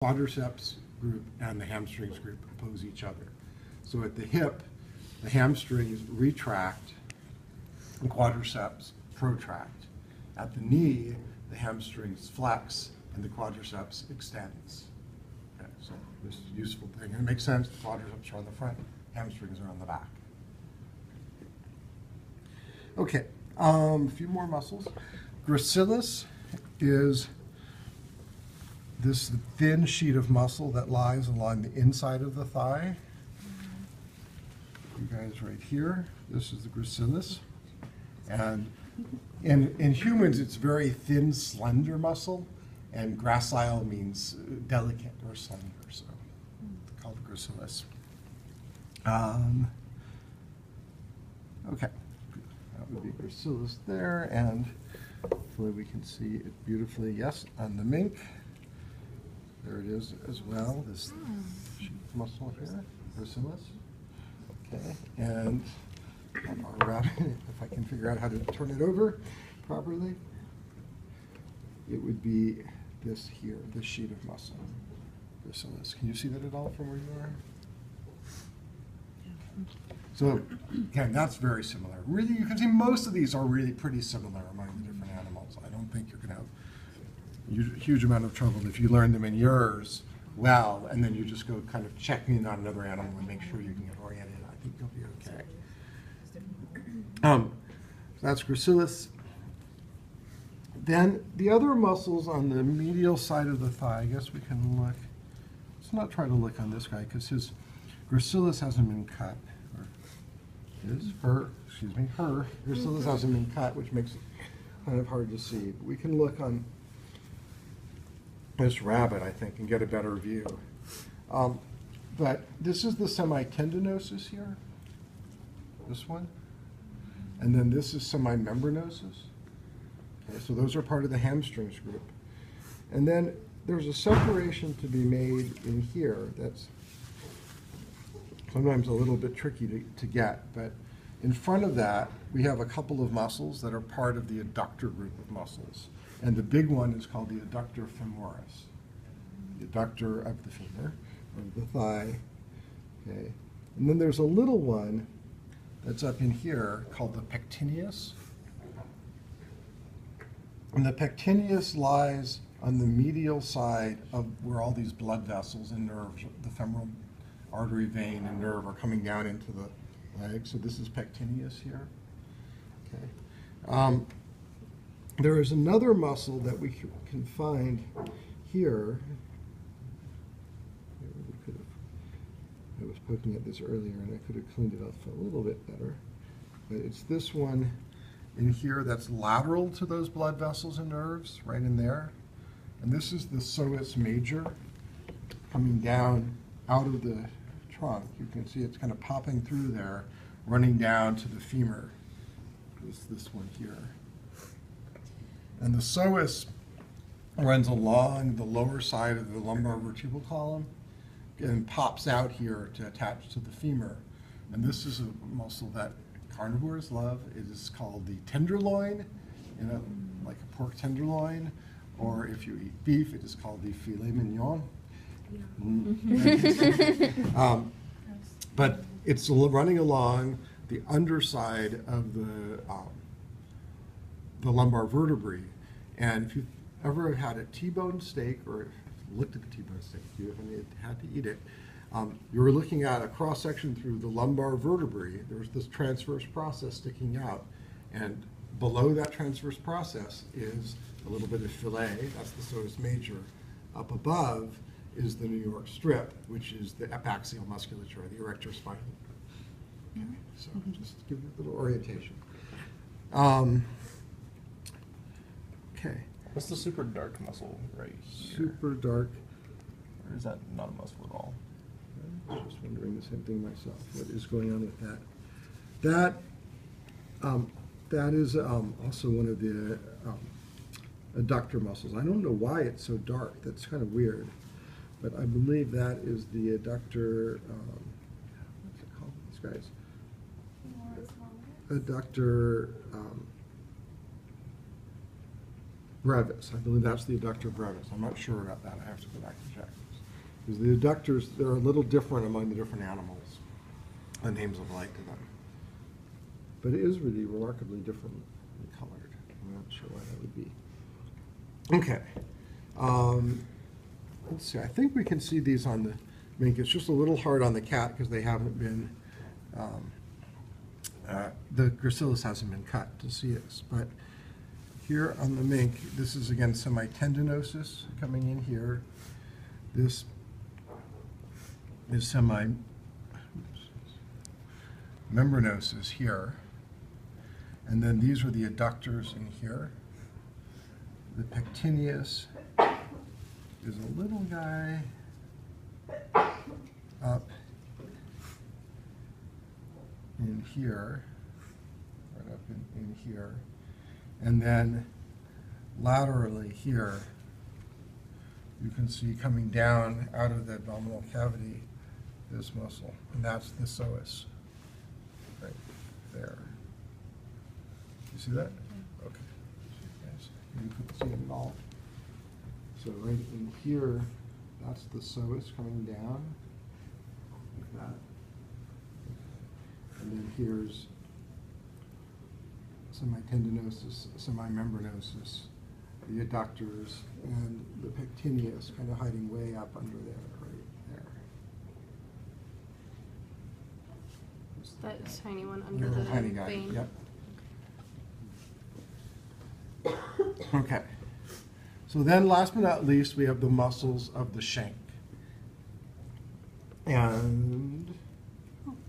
quadriceps group and the hamstrings group oppose each other. So at the hip, the hamstrings retract and quadriceps protract. At the knee, the hamstrings flex and the quadriceps extends. Okay, so this is a useful thing. And it makes sense. The quadriceps are on the front, hamstrings are on the back. Okay, a few more muscles. Gracilis is this thin sheet of muscle that lies along the inside of the thigh. You guys right here, this is the gracilis. And in humans, it's very thin, slender muscle, and gracile means delicate or slender, so it's called gracilis. Okay, that would be gracilis there, and hopefully we can see it beautifully, yes, on the mink. There it is as well, this sheet of muscle here, gracilis. Okay, and our rabbit, if I can figure out how to turn it over properly, it would be this here, this sheet of muscle, gracilis. Can you see that at all from where you are? So, again, that's very similar. Really, you can see most of these are really pretty similar among the different animals. I don't think you're going to have a huge amount of trouble if you learn them in yours well, and then you just go kind of check in on another animal and make sure you can get oriented. I think you'll be okay. So that's gracilis. Then the other muscles on the medial side of the thigh, I guess we can look. Let's not try to look on this guy because his gracilis hasn't been cut. Her gracilis hasn't been cut, which makes it kind of hard to see. But we can look on this rabbit, I think, and get a better view. But this is the semitendinosus here, this one. And then this is semimembranosus. Okay, so those are part of the hamstrings group. And then there's a separation to be made in here that's sometimes a little bit tricky to get, but in front of that, we have a couple of muscles that are part of the adductor group of muscles. And the big one is called the adductor femoris, the adductor of the femur, of the thigh. Okay. And then there's a little one that's up in here called the pectineus. And the pectineus lies on the medial side of where all these blood vessels and nerves, the femoral artery, vein, and nerve are coming down into the leg. So this is pectineus here. Okay. There is another muscle that we can find here. I was poking at this earlier and I could have cleaned it up a little bit better. But it's this one in here that's lateral to those blood vessels and nerves, right in there. And this is the psoas major coming down out of the trunk. You can see it's kind of popping through there, running down to the femur. This one here. And the psoas runs along the lower side of the lumbar vertebral column and pops out here to attach to the femur. And this is a muscle that carnivores love. It is called the tenderloin, like a pork tenderloin, or if you eat beef, it is called the filet mignon. But it's running along the underside of the lumbar vertebrae. And if you've ever had a T-bone steak or looked at the T-bone steak, you haven't had to eat it, you're looking at a cross-section through the lumbar vertebrae. There's this transverse process sticking out. And below that transverse process is a little bit of fillet. That's the psoas major. Up above is the New York strip, which is the epaxial musculature, the erector spinae. Okay, so just to give you a little orientation. Okay. What's the super dark muscle right here? Super dark. Or is that not a muscle at all? I was just wondering the same thing myself. What is going on with that? That is also one of the adductor muscles. I don't know why it's so dark. That's kind of weird. But I believe that is the adductor, what's it called, these guys? Adductor brevis. I believe that's the adductor brevis. I'm not sure about that. I have to go back and check. Because the adductors, they're a little different among the different animals. The names of like to them. But it is really remarkably differently colored. I'm not sure why that would be. Okay. Let's see. I think we can see these on the mink. It's just a little hard on the cat because they haven't been, the gracilis hasn't been cut to see this. But here on the mink, this is again semi-tendinosus coming in here. This is semi-membranosus here. And then these are the adductors in here. The pectineus is a little guy up in here, right up in here. And then laterally here, you can see coming down out of the abdominal cavity this muscle, and that's the psoas, right there. You see that? Okay. You couldn't see it at all. So right in here, that's the psoas coming down, like that. And then here's semi-tendinosus, semi-membranosus, the adductors, and the pectineus kind of hiding way up under there, right there. That tiny one under Little the tiny guy, vein. yep. Okay. So then, last but not least, we have the muscles of the shank. And let's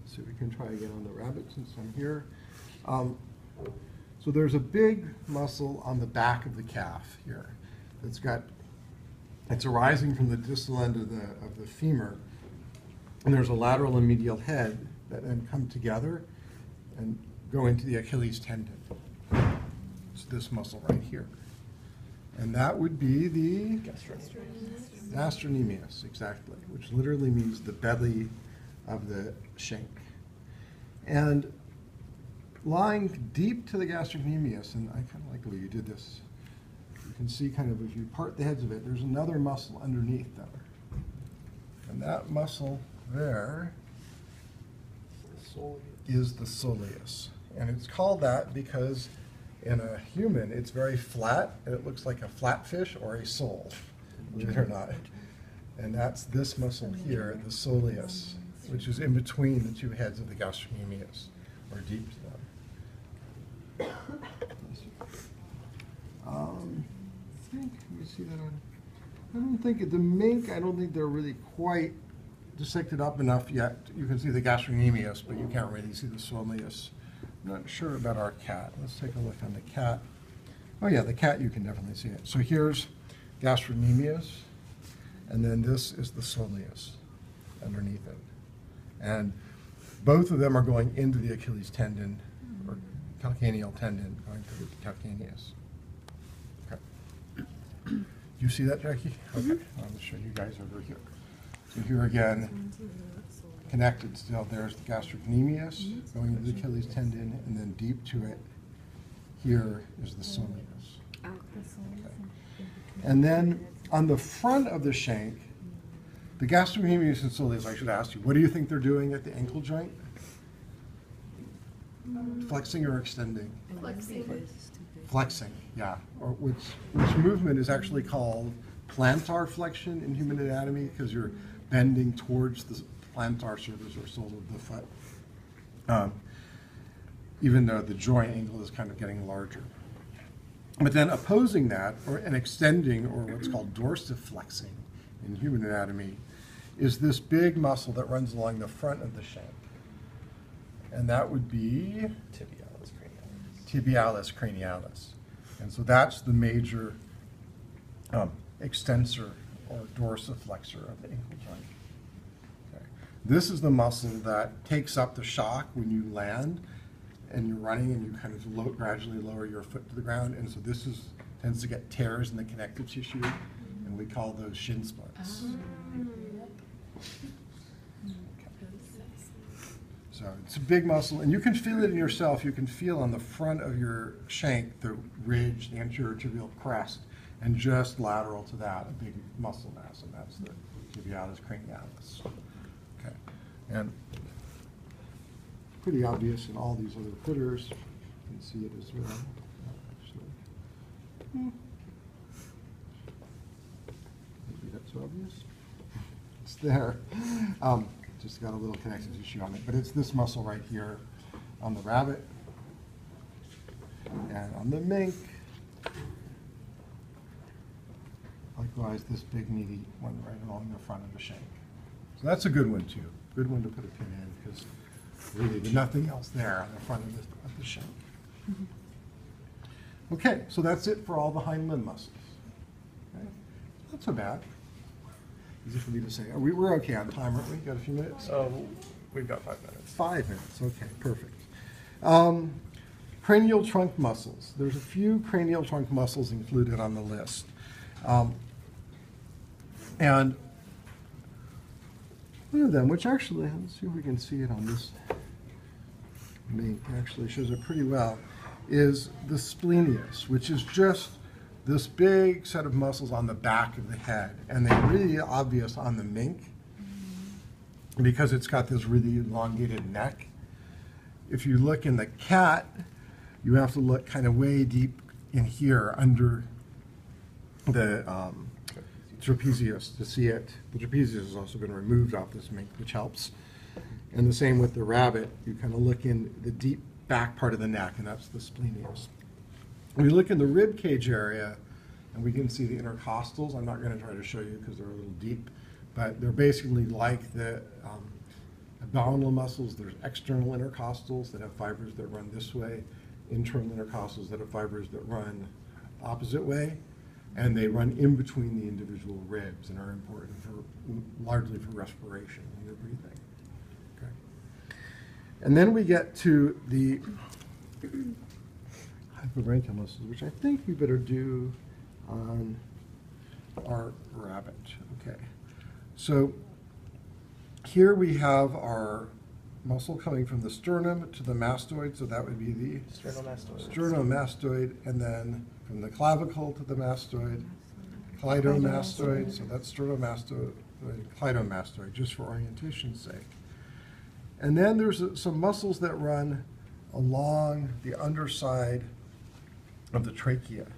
see if we can try again on the rabbit since I'm here. So there's a big muscle on the back of the calf here. It's arising from the distal end of the femur, and there's a lateral and medial head that then come together and go into the Achilles tendon. It's this muscle right here. And that would be the gastrocnemius, exactly, which literally means the belly of the shank. And lying deep to the gastrocnemius, and I kind of like the way you did this, you can see kind of if you part the heads of it, there's another muscle underneath there. And that muscle there is the soleus. And it's called that because in a human, it's very flat, and it looks like a flatfish or a sole, believe it or not. And that's this muscle here, the soleus, which is in between the two heads of the gastrocnemius, or deep to them. I think, let me see that on, I don't think, the mink, I don't think they're really quite dissected up enough yet. You can see the gastrocnemius, but you can't really see the soleus. I'm not sure about our cat. Let's take a look on the cat. Oh yeah, the cat, you can definitely see it. So here's gastrocnemius, and then this is the soleus underneath it. And both of them are going into the Achilles tendon, or calcaneal tendon, going to the calcaneus. Okay. You see that, Jackie? Okay. I'll show you guys over here. So here again, connected still, there's the gastrocnemius going to the Achilles tendon, and then deep to it, here is the soleus. Okay. And then on the front of the shank, the gastrocnemius and soleus, I should ask you, what do you think they're doing at the ankle joint? Flexing or extending? Flexing. Flexing, yeah. Or which movement is actually called plantar flexion in human anatomy, because you're bending towards the plantar surface or sole of the foot, even though the joint angle is kind of getting larger. But then opposing that, or an extending, or what's called dorsiflexing in human anatomy, is this big muscle that runs along the front of the shank. And that would be tibialis cranialis. And so that's the major extensor or dorsiflexor of the ankle joint. Okay. This is the muscle that takes up the shock when you land and you're running and you kind of gradually lower your foot to the ground. And so this tends to get tears in the connective tissue, and we call those shin splints. So it's a big muscle, and you can feel it in yourself. You can feel on the front of your shank the ridge, the anterior tibial crest, And just lateral to that, a big muscle mass, and that's the tibialis cranialis. Okay, and pretty obvious in all these other footers. You can see it as well, actually. Maybe that's obvious. It's there. Just got a little connective tissue on it, but it's this muscle right here on the rabbit and on the mink. Likewise, this big meaty one right along the front of the shank. So that's a good one too. Good one to put a pin in because really there's nothing else there on the front of the shank. Okay, so that's it for all the hind limb muscles. Okay. Not so bad. Easy for me to say. We're okay on time, aren't we? Got a few minutes? We've got 5 minutes. 5 minutes, okay, perfect. Cranial trunk muscles. There's a few cranial trunk muscles included on the list. And one of them, which actually, let's see if we can see it on this mink, actually shows it pretty well, is the splenius, which is just this big set of muscles on the back of the head. And they're really obvious on the mink because it's got this really elongated neck. If you look in the cat, you have to look kind of way deep in here under the trapezius to see it. The trapezius has also been removed off this mink, which helps. And the same with the rabbit. You kind of look in the deep back part of the neck, and that's the splenius. We look in the rib cage area, and we can see the intercostals. I'm not going to try to show you because they're a little deep, but they're basically like the abdominal muscles. There's external intercostals that have fibers that run this way, internal intercostals that have fibers that run opposite way, and they run in between the individual ribs and are important for largely for respiration when you're breathing. Okay. And then we get to the hypobranchial muscles, which I think we better do on our rabbit. Okay. So here we have our muscle coming from the sternum to the mastoid, so that would be the sternomastoid, and then from the clavicle to the mastoid, clitomastoid, so that's sternomastoid, clitomastoid, just for orientation's sake. And then there's some muscles that run along the underside of the trachea,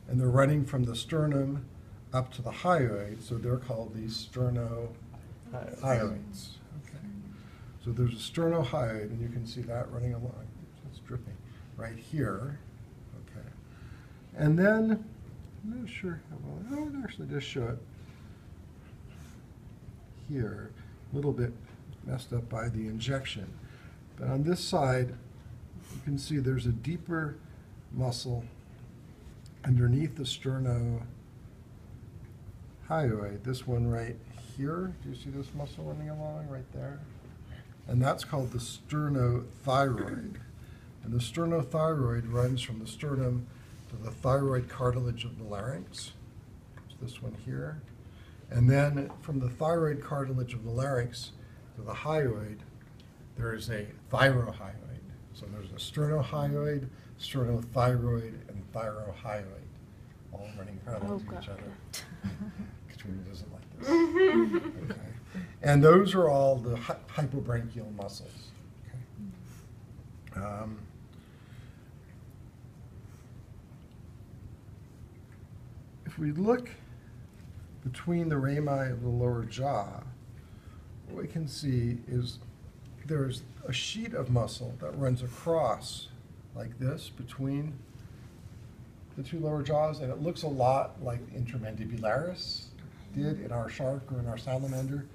and they're running from the sternum up to the hyoid, so they're called the sternohyoids. Okay. So there's a sternohyoid, and you can see that running along. It's dripping right here. Okay. And then, I'm not sure how well, I would actually just show it here, a little bit messed up by the injection. But on this side, you can see there's a deeper muscle underneath the sternohyoid, this one right here. Do you see this muscle running along right there? And that's called the sternothyroid. And the sternothyroid runs from the sternum to the thyroid cartilage of the larynx. It's this one here. And then from the thyroid cartilage of the larynx to the hyoid, there is a thyrohyoid. So there's a sternohyoid, sternothyroid, and thyrohyoid, all running parallel to each other. Katrina doesn't like this. Okay. And those are all the hypobranchial muscles. Okay. If we look between the rami of the lower jaw, what we can see is there's a sheet of muscle that runs across like this between the two lower jaws, and it looks a lot like the intermandibularis did in our shark or in our salamander.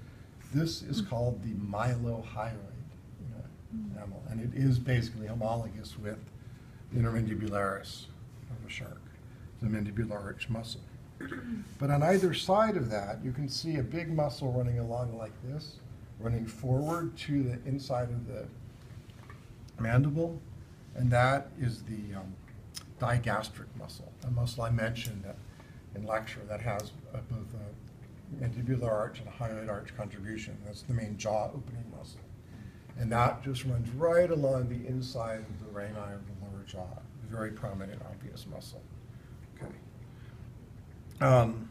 This is called the mylohyoid mammal, and it is basically homologous with the intermandibularis of a shark, the mandibular arch muscle. But on either side of that, you can see a big muscle running along like this, running forward to the inside of the mandible, and that is the digastric muscle, a muscle I mentioned in lecture that has both a mandibular arch and a hyoid arch contribution. That's the main jaw opening muscle. And that just runs right along the inside of the rami of the lower jaw, a very prominent, obvious muscle. Okay. Um,